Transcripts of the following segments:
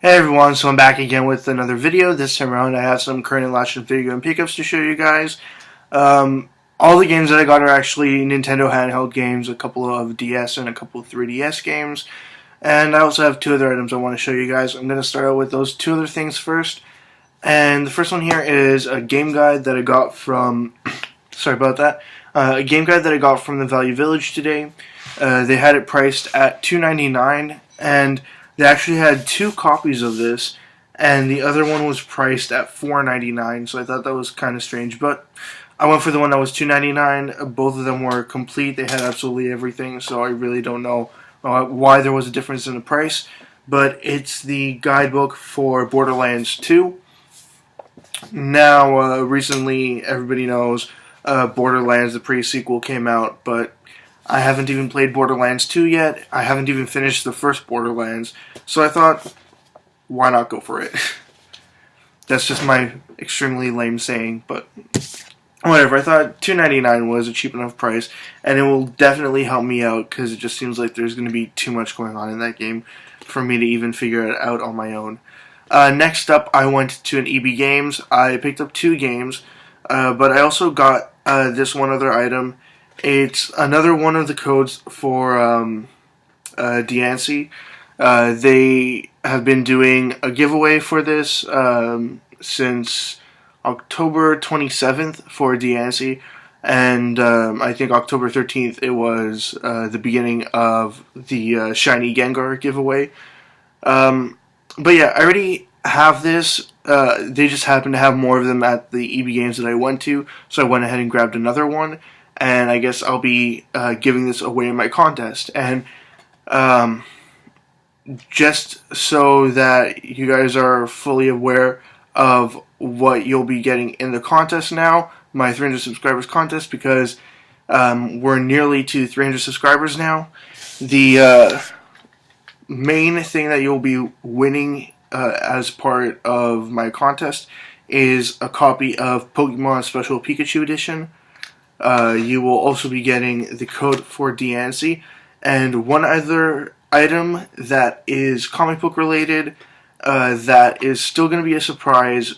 Hey everyone, so I'm back again with another video. This time around I have some current and last video game pickups to show you guys. All the games that I got are actually Nintendo handheld games, a couple of DS and a couple of 3DS games. And I also have two other items I want to show you guys. I'm going to start out with those two other things first. And the first one here is a game guide that I got from, sorry about that, a game guide that I got from the Value Village today. They had it priced at $2.99, and they actually had two copies of this, and the other one was priced at $4.99, so I thought that was kind of strange, but I went for the one that was $2.99. Both of them were complete. They had absolutely everything, so I really don't know why there was a difference in the price, but it's the guidebook for Borderlands 2. Now, recently, everybody knows Borderlands, the pre-sequel, came out, but I haven't even played Borderlands 2 yet. I haven't even finished the first Borderlands. So I thought, why not go for it? That's just my extremely lame saying, but whatever. I thought $2.99 was a cheap enough price, and it will definitely help me out, because it just seems like there's going to be too much going on in that game for me to even figure it out on my own. Next up, I went to an EB Games. I picked up two games, but I also got this one other item. It's another one of the codes for Diancie. They have been doing a giveaway for this since October 27th for Diancie, and I think October 13th it was the beginning of the Shiny Gengar giveaway. But yeah, I already have this. They just happen to have more of them at the EB Games that I went to, so I went ahead and grabbed another one. And I guess I'll be giving this away in my contest. And just so that you guys are fully aware of what you'll be getting in the contest now, my 300 subscribers contest, because we're nearly to 300 subscribers now. The main thing that you'll be winning as part of my contest is a copy of Pokemon Special Pikachu Edition. You will also be getting the code for Diancie, and one other item that is comic book related that is still going to be a surprise,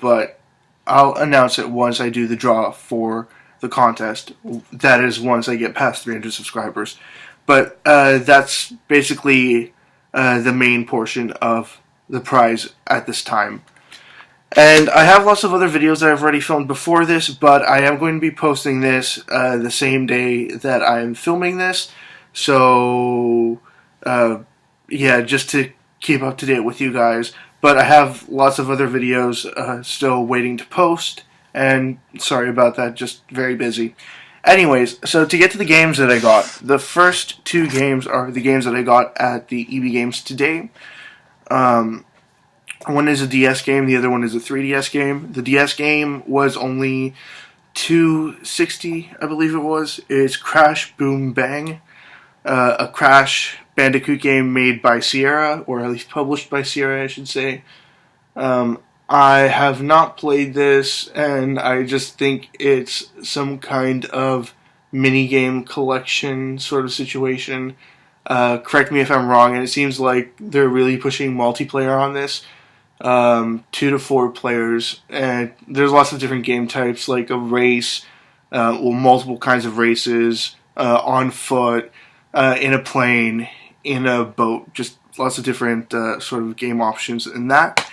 but I'll announce it once I do the draw for the contest. That is once I get past 300 subscribers. But that's basically the main portion of the prize at this time. And I have lots of other videos that I've already filmed before this, but I am going to be posting this the same day that I'm filming this. So, yeah, just to keep up to date with you guys. But I have lots of other videos still waiting to post, and sorry about that, just very busy. Anyways, so to get to the games that I got, the first two games are the games that I got at the EB Games today. One is a DS game, the other one is a 3DS game. The DS game was only $2.60, I believe it was. It's Crash Boom Bang, a Crash Bandicoot game made by Sierra, or at least published by Sierra, I should say. I have not played this, and I just think it's some kind of minigame collection sort of situation. Correct me if I'm wrong, and it seems like they're really pushing multiplayer on this. 2 to 4 players, and there's lots of different game types, like a race, or multiple kinds of races, on foot, in a plane, in a boat, just lots of different sort of game options in that.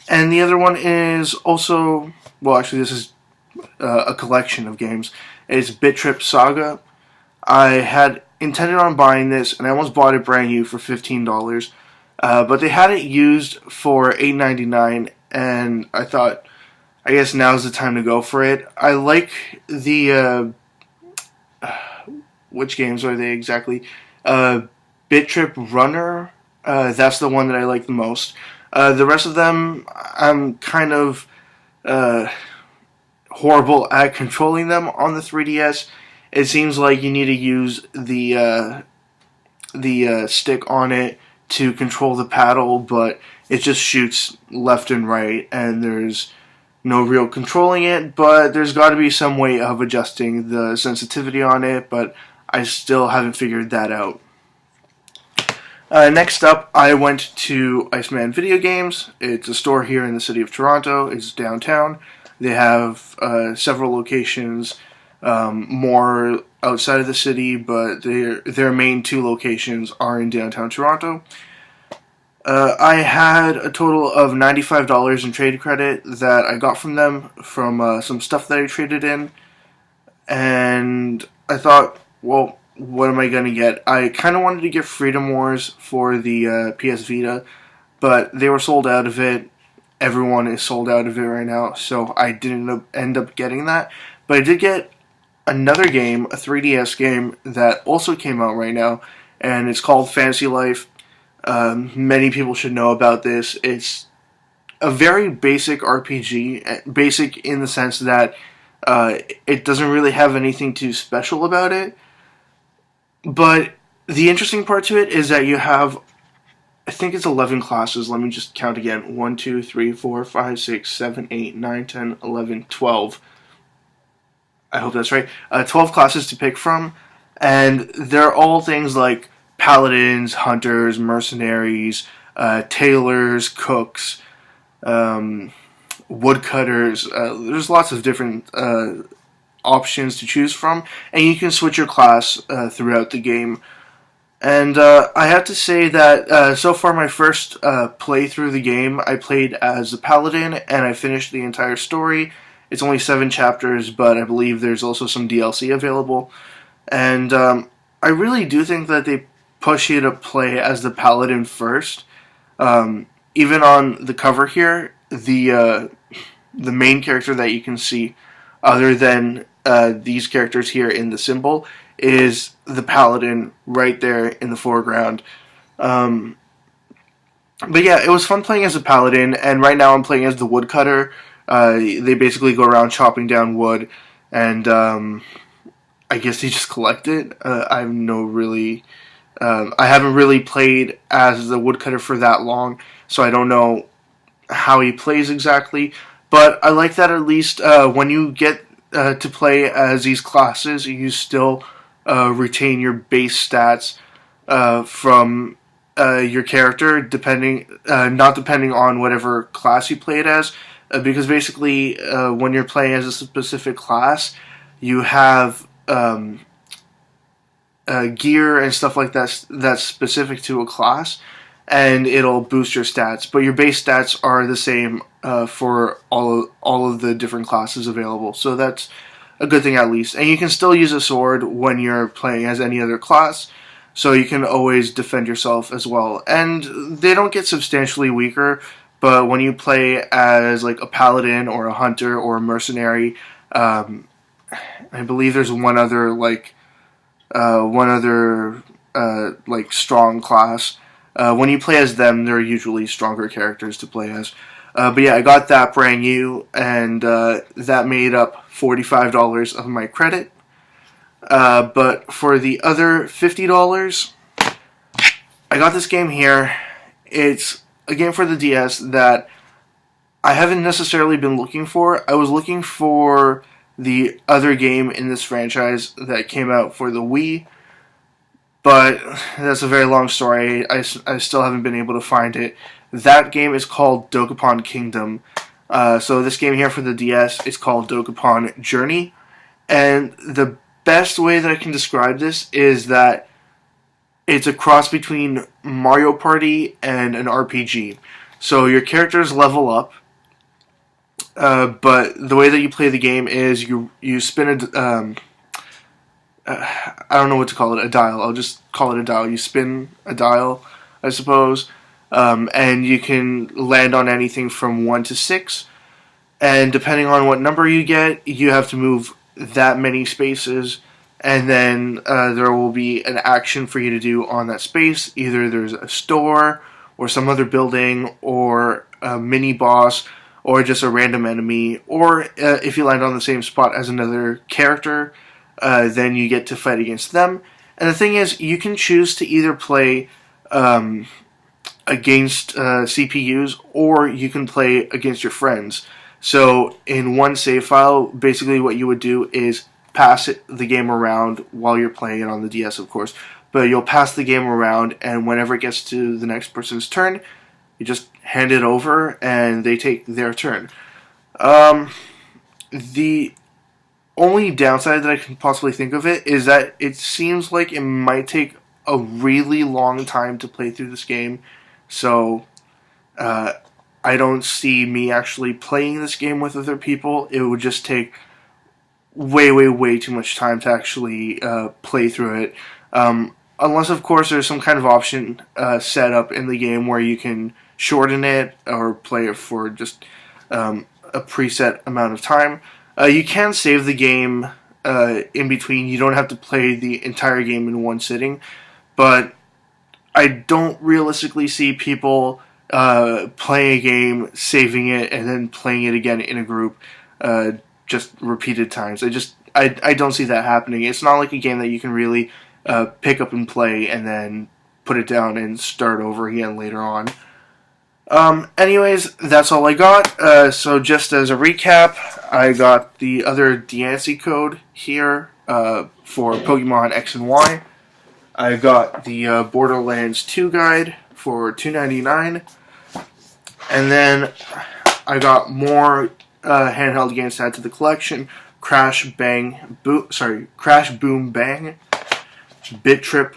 And the other one is also, well, actually this is a collection of games. It's Bit Trip Saga. I had intended on buying this, and I almost bought it brand new for $15. But they had it used for $8.99, and I thought, I guess now's the time to go for it. I like the, which games are they exactly? Bit Trip Runner, that's the one that I like the most. The rest of them, I'm kind of horrible at controlling them on the 3DS. It seems like you need to use the stick on it to control the paddle, but it just shoots left and right, and there's no real controlling it, but there's got to be some way of adjusting the sensitivity on it, but I still haven't figured that out. Next up, I went to Iceman Video Games. It's a store here in the city of Toronto. It's downtown. They have several locations, more outside of the city, but their main two locations are in downtown Toronto. I had a total of $95 in trade credit that I got from them from some stuff that I traded in, and I thought, well, what am I going to get? I kind of wanted to get Freedom Wars for the PS Vita, but they were sold out of it. Everyone is sold out of it right now, so I didn't end up getting that. But I did get another game, a 3DS game, that also came out right now, and it's called Fantasy Life. Many people should know about this. It's a very basic RPG, basic in the sense that it doesn't really have anything too special about it. But the interesting part to it is that you have, I think it's 11 classes. Let me just count again. 1, 2, 3, 4, 5, 6, 7, 8, 9, 10, 11, 12. I hope that's right. 12 classes to pick from. And they're all things like paladins, hunters, mercenaries, tailors, cooks, woodcutters. There's lots of different options to choose from, and you can switch your class throughout the game. And I have to say that so far my first play through the game, I played as a paladin, and I finished the entire story. It's only 7 chapters, but I believe there's also some DLC available. And I really do think that they push you to play as the paladin first. Even on the cover here, the main character that you can see, other than these characters here in the symbol, is the paladin right there in the foreground. But yeah, it was fun playing as a paladin, and right now I'm playing as the woodcutter. They basically go around chopping down wood, and I guess they just collect it. I haven't really played as the woodcutter for that long, so I don't know how he plays exactly. But I like that at least when you get to play as these classes, you still retain your base stats from your character, not depending on whatever class you play it as. Because basically, when you're playing as a specific class, you have gear and stuff like that that's specific to a class, and it'll boost your stats. But your base stats are the same for all of the different classes available. So that's a good thing at least. And you can still use a sword when you're playing as any other class, so you can always defend yourself as well. And they don't get substantially weaker, but when you play as like a paladin or a hunter or a mercenary, I believe there's one other strong class. When you play as them, they're usually stronger characters to play as. But yeah, I got that brand new, and that made up $45 of my credit. But for the other $50, I got this game here. It's a game for the DS that I haven't necessarily been looking for. I was looking for the other game in this franchise that came out for the Wii, but that's a very long story. I still haven't been able to find it. That game is called Dokapon Kingdom. So this game here for the DS is called Dokapon Journey, and the best way that I can describe this is that it's a cross between Mario Party and an RPG. So your characters level up, but the way that you play the game is you spin I don't know what to call it, a dial. I'll just call it a dial. You spin a dial, I suppose, and you can land on anything from 1 to 6. And depending on what number you get, you have to move that many spaces, and then there will be an action for you to do on that space. Either there's a store, or some other building, or a mini boss, or just a random enemy, or if you land on the same spot as another character, then you get to fight against them. And the thing is, you can choose to either play against CPUs, or you can play against your friends. So in one save file, basically what you would do is pass the game around while you're playing it on the DS, of course. but you'll pass the game around, and whenever it gets to the next person's turn, you just hand it over, and they take their turn. The only downside that I can possibly think of it is that it seems like it might take a really long time to play through this game, so I don't see me actually playing this game with other people. It would just take way too much time to actually play through it. Unless, of course, there's some kind of option set up in the game where you can shorten it or play it for just a preset amount of time. You can save the game in between. You don't have to play the entire game in one sitting, but I don't realistically see people playing a game, saving it, and then playing it again in a group just repeated times. I don't see that happening. It's not like a game that you can really pick up and play and then put it down and start over again later on. Anyways, that's all I got. So just as a recap, I got the other Diancie code here for Pokemon X and Y. I got the Borderlands 2 guide for $2.99, and then I got more handheld games to add to the collection. Crash Boom Bang, Bit Trip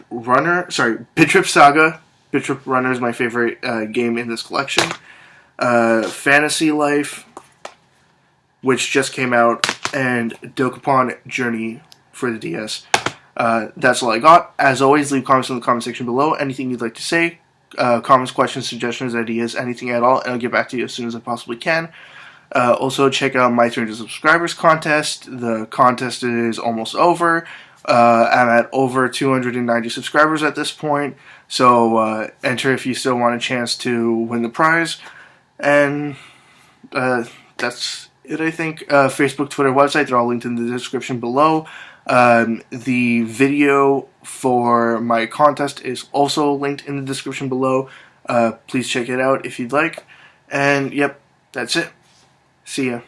Saga. Bit Trip Runner is my favorite game in this collection. Fantasy Life, which just came out, and Dokapon Journey for the DS. That's all I got. As always, leave comments in the comment section below. Anything you'd like to say, comments, questions, suggestions, ideas, anything at all, and I'll get back to you as soon as I possibly can. Also, check out my 300 subscribers contest. The contest is almost over. I'm at over 290 subscribers at this point, so enter if you still want a chance to win the prize. And that's it, I think. Facebook, Twitter, website, they're all linked in the description below. The video for my contest is also linked in the description below. Please check it out if you'd like. And yep, that's it. See ya.